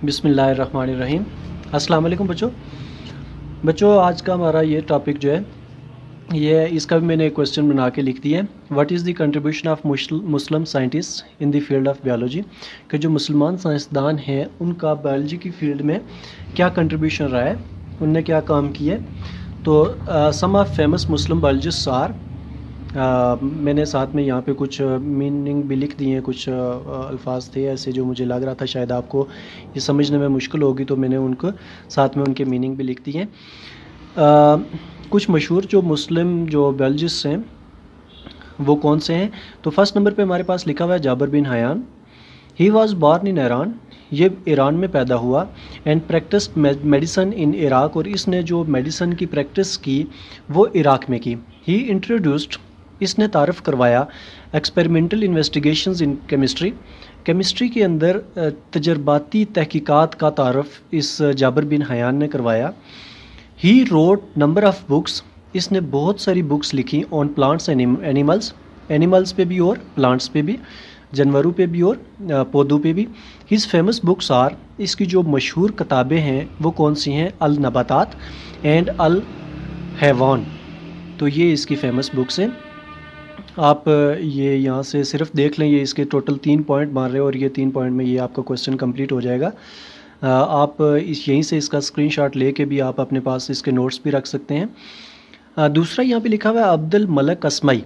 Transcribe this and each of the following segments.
बिस्मिल्लाहिर्रहमानिर्रहीम। अस्सलाम वालेकुम बच्चों आज का हमारा ये टॉपिक जो है ये इसका भी मैंने एक क्वेश्चन बना के लिख दिया है। What is the contribution of Muslim scientist in the field of biology, कि जो मुसलमान साइंसदान हैं उनका बायोलॉजी की फील्ड में क्या कंट्रीब्यूशन रहा है, उनने क्या काम किया है। तो some of famous Muslim biologist are, मैंने साथ में यहाँ पे कुछ मीनिंग भी लिख दिए हैं, कुछ अल्फाज थे ऐसे जो मुझे लग रहा था शायद आपको ये समझने में मुश्किल होगी, तो मैंने उनको साथ में उनके मीनिंग भी लिख दिए हैं। कुछ मशहूर जो मुस्लिम जो बायोलॉजिस्ट हैं वो कौन से हैं। तो फर्स्ट नंबर पे हमारे पास लिखा हुआ है Jabir bin Hayyan. He was born in Iran, ये ईरान में पैदा हुआ। And practice medicine in Iraq, और इसने जो मेडिसन की प्रैक्टिस की वो इराक में की। ही इंट्रोड्यूस्ड, इसने तारफ़ करवाया experimental investigations in chemistry, chemistry के अंदर तजर्बाती तहकीकात का तारफ़ इस जाबिर बिन हयान ने करवाया। He wrote number of books, इसने बहुत सारी बुक्स लिखी on plants and animals, animals पे भी और प्लांट्स पे भी, जानवरों पे भी और पौधों पे भी। हिज फेमस बुक्स आर, इसकी जो मशहूर किताबें हैं वो कौन सी हैं, अल नबातात एंड अल हैवान। तो ये इसकी फेमस बुक्स हैं। आप ये यहाँ से सिर्फ देख लें, ये इसके टोटल 3 पॉइंट मार रहे हैं और ये 3 पॉइंट में ये आपका क्वेश्चन कंप्लीट हो जाएगा। आप यहीं से इसका स्क्रीनशॉट लेके भी आप अपने पास इसके नोट्स भी रख सकते हैं। दूसरा यहाँ पे लिखा हुआ है Abdul Malak Asmai.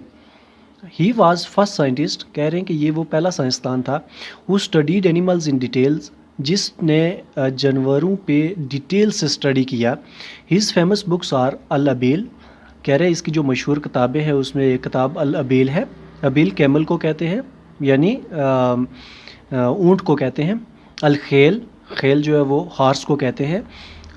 He was first scientist, कह रहे हैं कि ये वो पहला साइंसदान था who studied animals in details, जिसने जानवरों पे डिटेल से स्टडी किया। हिज फेमस बुक्स आर अल अबेल, कह रहे हैं इसकी जो मशहूर किताबें हैं उसमें एक किताब अल अबेल है। अबेल कैमल को कहते हैं, यानी ऊँट को कहते हैं। अल खेल, खेल जो है वो हॉर्स को कहते हैं।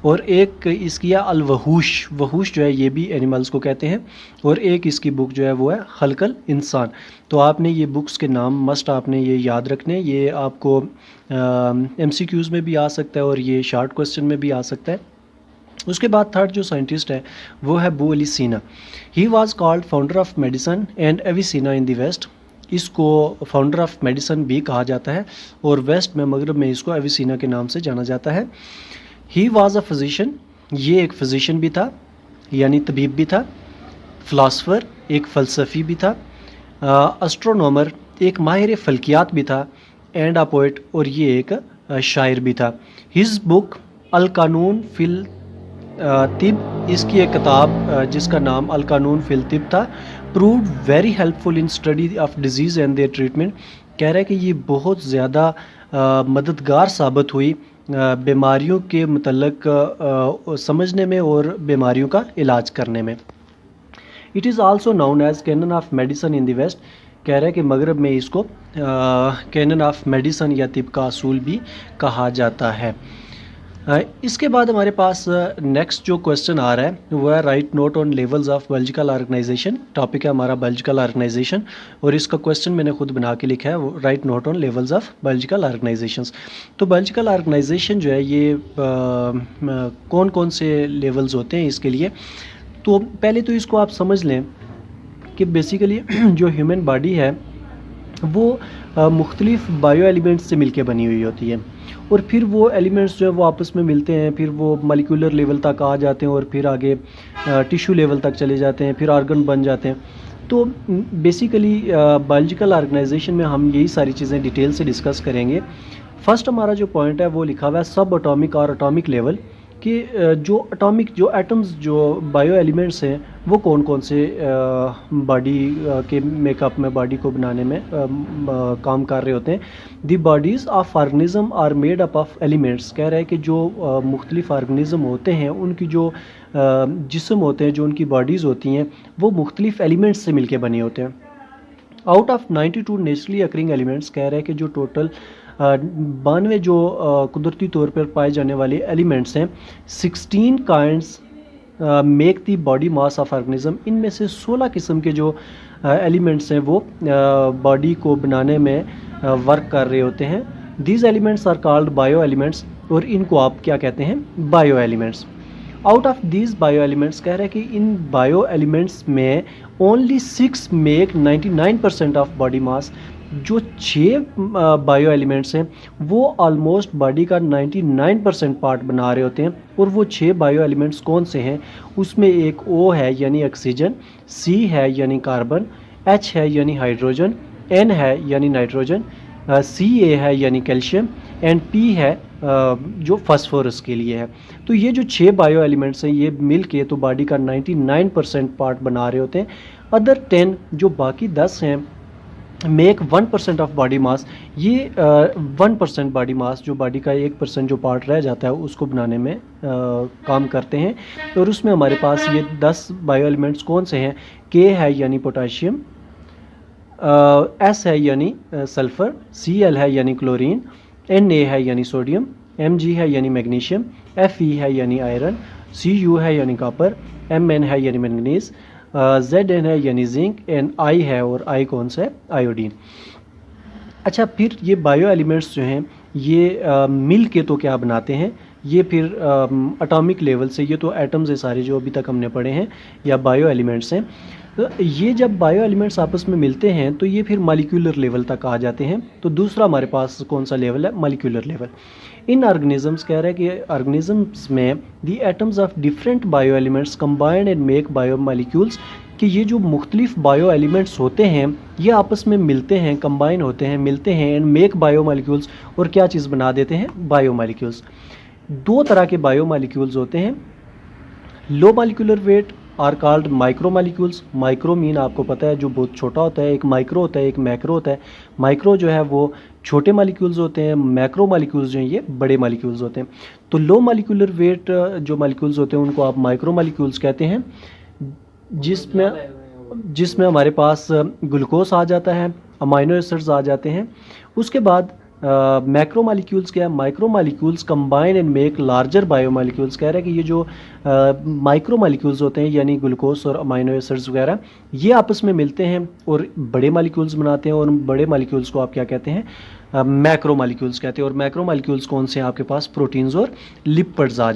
और एक इसकी है अल वहूश, वहूश जो है ये भी एनिमल्स को कहते हैं। और एक इसकी बुक जो है वो है खल्कल इंसान। तो आपने ये बुक्स के नाम मस्ट आपने ये याद रखने, ये आपको MCQs में भी आ सकता है और ये शार्ट क्वेश्चन में भी आ सकता है। उसके बाद थर्ड जो साइंटिस्ट है वो है Abu Ali Sina. He was called founder of medicine and Avicenna in the west, इसको फाउंडर ऑफ मेडिसन भी कहा जाता है और वेस्ट में मगरब में इसको एविसीना के नाम से जाना जाता है। ही वाज अ फिजिशियन, ये एक फिजिशियन भी था यानी तबीब भी था। फ़िलासफ़र, एक फ़लसफ़ी भी था। एस्ट्रोनॉमर, एक माहिर फ़ल्कियात भी था। एंड अ पोइट, और ये एक शायर भी था। हिज बुक अल कानून फिल तिब, इसकी एक किताब जिसका नाम अल कानून फिल तिब था, proved very helpful in study of disease and their treatment. कह रहा है कि ये बहुत ज़्यादा मददगार साबित हुई बीमारियों के मतलब समझने में और बीमारियों का इलाज करने में। It is also known as canon of medicine in the west, कह रहा है कि मगरब में इसको कैनन ऑफ मेडिसन या तिब का असूल भी कहा जाता है। इसके बाद हमारे पास नेक्स्ट जो क्वेश्चन आ रहा है वो है write note on levels of biological organisation. Topic है हमारा बायोलॉजिकल ऑर्गेनाइजेशन और इसका क्वेश्चन मैंने खुद बना के लिखा है, वो right note on levels of biological organisations. तो बायोलॉजिकल ऑर्गेनाइजेशन जो है ये कौन कौन से लेवल्स होते हैं इसके लिए। तो पहले तो इसको आप समझ लें कि बेसिकली जो ह्यूमन बॉडी है वो मुख्तलिफ बायो एलिमेंट्स से मिलके बनी हुई होती है और फिर वो एलिमेंट्स जो है वो आपस में मिलते हैं, फिर वो मॉलिक्यूलर लेवल तक आ जाते हैं और फिर आगे टिश्यू लेवल तक चले जाते हैं, फिर ऑर्गन बन जाते हैं। तो बेसिकली बायोलॉजिकल ऑर्गेनाइजेशन में हम यही सारी चीज़ें डिटेल से डिस्कस करेंगे। फर्स्ट हमारा जो पॉइंट है वो लिखा हुआ है सब एटॉमिक और एटॉमिक लेवल, कि जो एटॉमिक जो एटम्स जो बायो एलिमेंट्स हैं वो कौन कौन से बॉडी के मेकअप में, बॉडी को बनाने में काम कर रहे होते हैं। The bodies of organism are made up of elements, कह रहा है कि जो मुख्तलिफ ऑर्गेनिज्म होते हैं उनकी जो जिस्म होते हैं, जो उनकी बॉडीज़ होती हैं वो मुख्तलिफ एलिमेंट्स से मिलके बने होते हैं। Out of 92 naturally occurring elements, कह रहा है कि जो टोटल 92 जो कुदरती तौर पर पाए जाने वाले एलिमेंट्स हैं, 16 kinds make the body mass of organism, इनमें से 16 किस्म के जो एलिमेंट्स हैं वो बॉडी को बनाने में वर्क कर रहे होते हैं। These elements are called bio elements, और इनको आप क्या कहते हैं, bio elements. Out of these bio elements, कह रहे हैं कि इन बायो एलिमेंट्स में only 6 make 99% of body mass, जो 6 बायो एलिमेंट्स हैं वो ऑलमोस्ट बॉडी का 99% पार्ट बना रहे होते हैं। और वो 6 बायो एलिमेंट्स कौन से हैं? उसमें एक O है यानी ऑक्सीजन, C है यानी कार्बन, H है यानी हाइड्रोजन, N है यानी नाइट्रोजन, Ca है यानी कैल्शियम एंड P है जो फास्फोरस के लिए है। तो ये जो 6 बायो एलिमेंट्स हैं ये मिल के तो बॉडी का 99% पार्ट बना रहे होते हैं। अदर 10 जो बाकी 10 हैं मेक 1% ऑफ बॉडी मास। ये 1% बॉडी मास जो बॉडी का 1% जो पार्ट रह जाता है उसको बनाने में काम करते हैं। और उसमें हमारे पास ये 10 बायो एलिमेंट्स कौन से हैं? K है यानी पोटाशियम, S है यानी सल्फ़र, Cl है यानी क्लोरीन, Na है यानी सोडियम, Mg है यानी मैग्नीशियम, Fe है यानी आयरन, Cu है यानी कॉपर, Mn है यानी मैंगनीज, Zn है यानी जिंक एंड I है, और I कौन सा है? आयोडीन। अच्छा, फिर ये बायो एलिमेंट्स जो हैं ये मिल के तो क्या बनाते हैं? ये फिर एटॉमिक लेवल से, ये तो एटम्स है सारे जो अभी तक हमने पढ़े हैं या बायो एलिमेंट्स हैं। तो ये जब बायो एलिमेंट्स आपस में मिलते हैं तो ये फिर मॉलिक्यूलर लेवल तक आ जाते हैं। तो दूसरा हमारे पास कौन सा लेवल है? Molecular level. इन ऑर्गेनिजम्स कह रहा है कि ऑर्गेनिजम्स में the atoms of different bio elements combined and make bio molecules, कि ये जो मुख्तलिफ बायो एलिमेंट्स होते हैं ये आपस में मिलते हैं, कंबाइन होते हैं, मिलते हैं एंड मेक बायो मॉलिक्यूल्स, और क्या चीज़ बना देते हैं? Bio molecules. 2 तरह के बायो मॉलिक्यूल्स होते हैं। Low molecular weight are called micro molecules. Micro mean आपको पता है जो बहुत छोटा होता है, एक माइक्रो होता है, एक मैक्रो होता है। माइक्रो जो है वो छोटे मॉलिक्यूल्स होते हैं, मैक्रो मॉलिक्यूल्स जो हैं ये बड़े मॉलिक्यूल्स होते हैं। तो लो मॉलिक्यूलर वेट जो मॉलिक्यूल्स होते हैं उनको आप माइक्रो मॉलिक्यूल्स कहते हैं, जिसमें हमारे पास ग्लूकोज आ जाता है, अमाइनो एसिड्स आ जाते हैं। उसके बाद मैक्रो मालिक्यूल्स क्या है? Micro molecules combine and make larger bio molecules. कह रहा है कि ये जो माइक्रो मालिक्यूल्स होते हैं यानी ग्लूकोज और अमाइनो एसिड्स वगैरह ये आपस में मिलते हैं और बड़े मालिक्यूल्स बनाते हैं, और बड़े मालिक्यूल्स को आप क्या कहते हैं? मैक्रो मालिक्यूल्स कहते हैं। और मैक्रो मालिक्यूल्स कौन से हैं आपके पास? प्रोटीन्स और लिपिड्स आ जाते हैं।